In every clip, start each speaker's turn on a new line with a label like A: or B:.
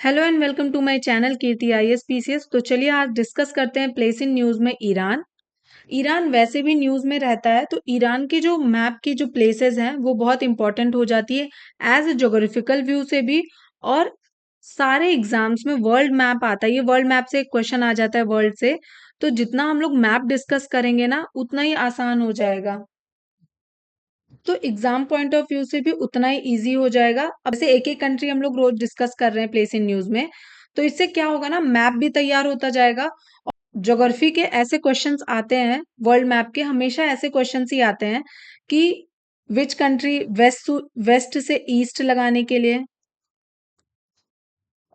A: Hello and welcome to my channel Kirti IAS PCS. तो चलिए आज डिस्कस करते हैं प्लेस इन न्यूज में ईरान। ईरान वैसे भी न्यूज में रहता है, तो ईरान की जो मैप की जो प्लेसेस हैं वो बहुत इंपॉर्टेंट हो जाती है एज ए ज्योग्राफिकल व्यू से भी। और सारे एग्जाम्स में वर्ल्ड मैप आता है, ये वर्ल्ड मैप से एक क्वेश्चन आ जाता है वर्ल्ड से। तो जितना हम लोग मैप डिस्कस करेंगे ना उतना ही आसान हो जाएगा, तो एग्जाम पॉइंट ऑफ व्यू से भी उतना ही इजी हो जाएगा। अब से एक एक कंट्री हम लोग रोज डिस्कस कर रहे हैं प्लेस इन न्यूज में, तो इससे क्या होगा ना, मैप भी तैयार होता जाएगा। और ज्योग्राफी के ऐसे क्वेश्चंस आते हैं, वर्ल्ड मैप के हमेशा ऐसे क्वेश्चंस ही आते हैं कि विच कंट्री वेस्ट वेस्ट से ईस्ट लगाने के लिए,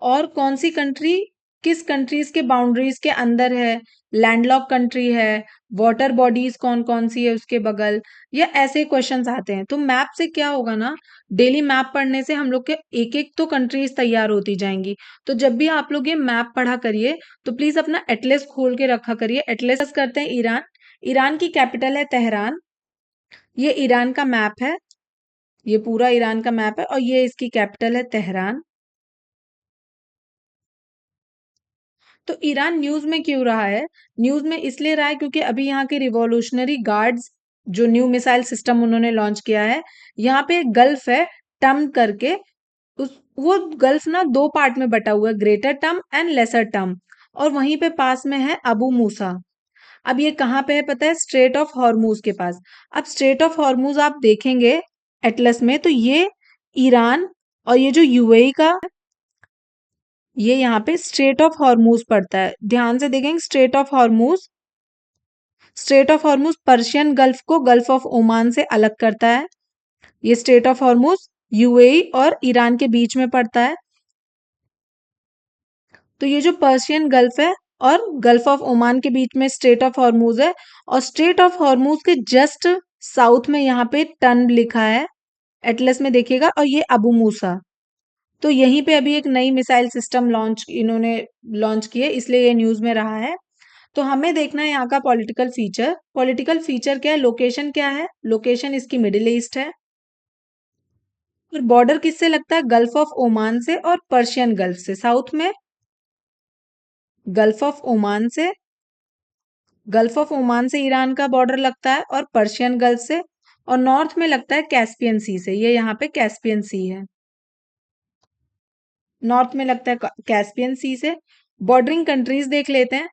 A: और कौन सी कंट्री किस कंट्रीज के बाउंड्रीज के अंदर है, लैंडलॉक कंट्री है, वाटर बॉडीज कौन कौन सी है उसके बगल, या ऐसे क्वेश्चंस आते हैं। तो मैप से क्या होगा ना, डेली मैप पढ़ने से हम लोग के एक एक तो कंट्रीज तैयार होती जाएंगी। तो जब भी आप लोग ये मैप पढ़ा करिए तो प्लीज अपना एटलस खोल के रखा करिए। एटलस करते हैं ईरान। ईरान की कैपिटल है तेहरान। ये ईरान का मैप है, ये पूरा ईरान का मैप है और ये इसकी कैपिटल है तेहरान। तो ईरान न्यूज में क्यों रहा है? न्यूज में इसलिए रहा है क्योंकि अभी यहाँ के रिवॉल्यूशनरी गार्ड्स जो न्यू मिसाइल सिस्टम उन्होंने लॉन्च किया है, यहाँ पे एक गल्फ है टम करके। उस वो गल्फ ना दो पार्ट में बटा हुआ है, ग्रेटर टम एंड लेसर टम। और वहीं पे पास में है अबू मूसा। अब ये कहाँ पे है पता है? स्ट्रेट ऑफ हॉर्मूज के पास। अब स्ट्रेट ऑफ हॉर्मूज आप देखेंगे एटलस में, तो ये ईरान और ये जो यूएई का, ये यहाँ पे स्ट्रेट ऑफ हॉर्मूज पड़ता है। ध्यान से देखेंगे, straight of Hormuz, straight of Hormuz Persian gulf को गल्फ ऑफ ओमान से अलग करता है। ये स्ट्रेट ऑफ हॉर्मूज यूएई और ईरान के बीच में पड़ता है। तो ये जो पर्शियन गल्फ है और गल्फ ऑफ ओमान के बीच में स्ट्रेट ऑफ हॉर्मूज है, और स्ट्रेट ऑफ हॉर्मूज के जस्ट साउथ में यहाँ पे टन लिखा है एटलस में, देखिएगा। और ये अबू मूसा। तो यहीं पे अभी एक नई मिसाइल सिस्टम लॉन्च इन्होंने लॉन्च की है, इसलिए ये न्यूज में रहा है। तो हमें देखना है यहाँ का पॉलिटिकल फीचर। पॉलिटिकल फीचर क्या है? लोकेशन क्या है? लोकेशन इसकी मिडिल ईस्ट है। और बॉर्डर किससे लगता है? गल्फ ऑफ ओमान से और पर्शियन गल्फ से। साउथ में गल्फ ऑफ ओमान से, गल्फ ऑफ ओमान से ईरान का बॉर्डर लगता है और पर्शियन गल्फ से। और नॉर्थ में लगता है कैस्पियन सी से। ये यहाँ पे कैस्पियन सी है, नॉर्थ में लगता है कैस्पियन सी से। बॉर्डरिंग कंट्रीज देख लेते हैं।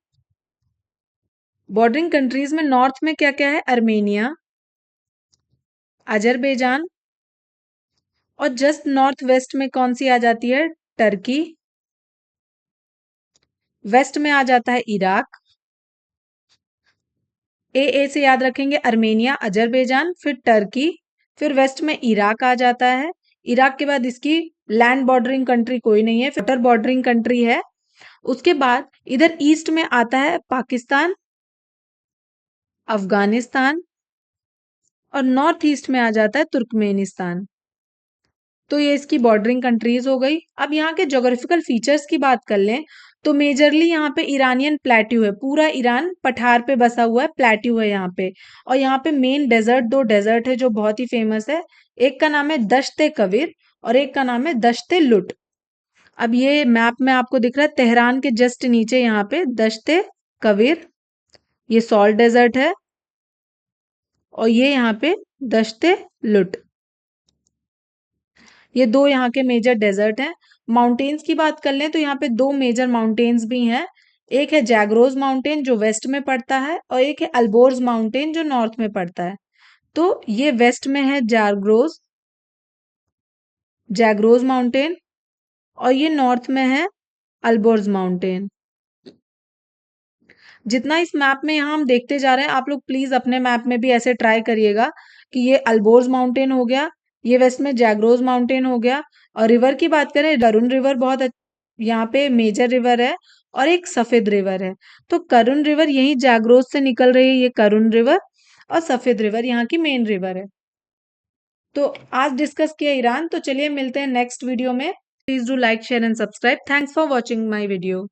A: बॉर्डरिंग कंट्रीज में नॉर्थ में क्या क्या है? अर्मेनिया, अजरबैजान, और जस्ट नॉर्थ वेस्ट में कौन सी आ जाती है? टर्की। वेस्ट में आ जाता है इराक। ए से याद रखेंगे, अर्मेनिया, अजरबैजान, फिर टर्की, फिर वेस्ट में इराक आ जाता है। इराक के बाद इसकी लैंड बॉर्डरिंग कंट्री कोई नहीं है, वाटर बॉर्डरिंग कंट्री है। उसके बाद इधर ईस्ट में आता है पाकिस्तान, अफगानिस्तान, और नॉर्थ ईस्ट में आ जाता है तुर्कमेनिस्तान। तो ये इसकी बॉर्डरिंग कंट्रीज हो गई। अब यहाँ के ज्योग्राफिकल फीचर्स की बात कर लें तो मेजरली यहाँ पे ईरानियन प्लेट्यू है। पूरा ईरान पठार पे बसा हुआ है, प्लेट्यू है यहाँ पे। और यहाँ पे मेन डेजर्ट, दो डेजर्ट है जो बहुत ही फेमस है। एक का नाम है दश्ते कविर और एक का नाम है दश्ते लुट। अब ये मैप में आपको दिख रहा है तेहरान के जस्ट नीचे यहाँ पे दश्ते कविर, ये सॉल्ट डेजर्ट है। और ये यहाँ पे दश्ते लुट, ये दो यहाँ के मेजर डेजर्ट हैं। माउंटेन्स की बात कर लें तो यहाँ पे दो मेजर माउंटेन्स भी हैं। एक है जैग्रोज माउंटेन जो वेस्ट में पड़ता है, और एक है अल्बोर्ज माउंटेन जो नॉर्थ में पड़ता है। तो ये वेस्ट में है जैग्रोज, जैग्रोज माउंटेन, और ये नॉर्थ में है अल्बोर्ज माउंटेन। जितना इस मैप में यहाँ हम देखते जा रहे हैं, आप लोग प्लीज अपने मैप में भी ऐसे ट्राई करिएगा कि ये अल्बोर्ज माउंटेन हो गया, ये वेस्ट में जैग्रोज माउंटेन हो गया। और रिवर की बात करें, करुण रिवर बहुत यहाँ पे मेजर रिवर है, और एक सफेद रिवर है। तो करुण रिवर यही जैग्रोज से निकल रही है, ये करुण रिवर, और सफेद रिवर यहाँ की मेन रिवर है। तो आज डिस्कस किया ईरान। तो चलिए मिलते हैं नेक्स्ट वीडियो में। Please do like, share and subscribe. Thanks for watching my video.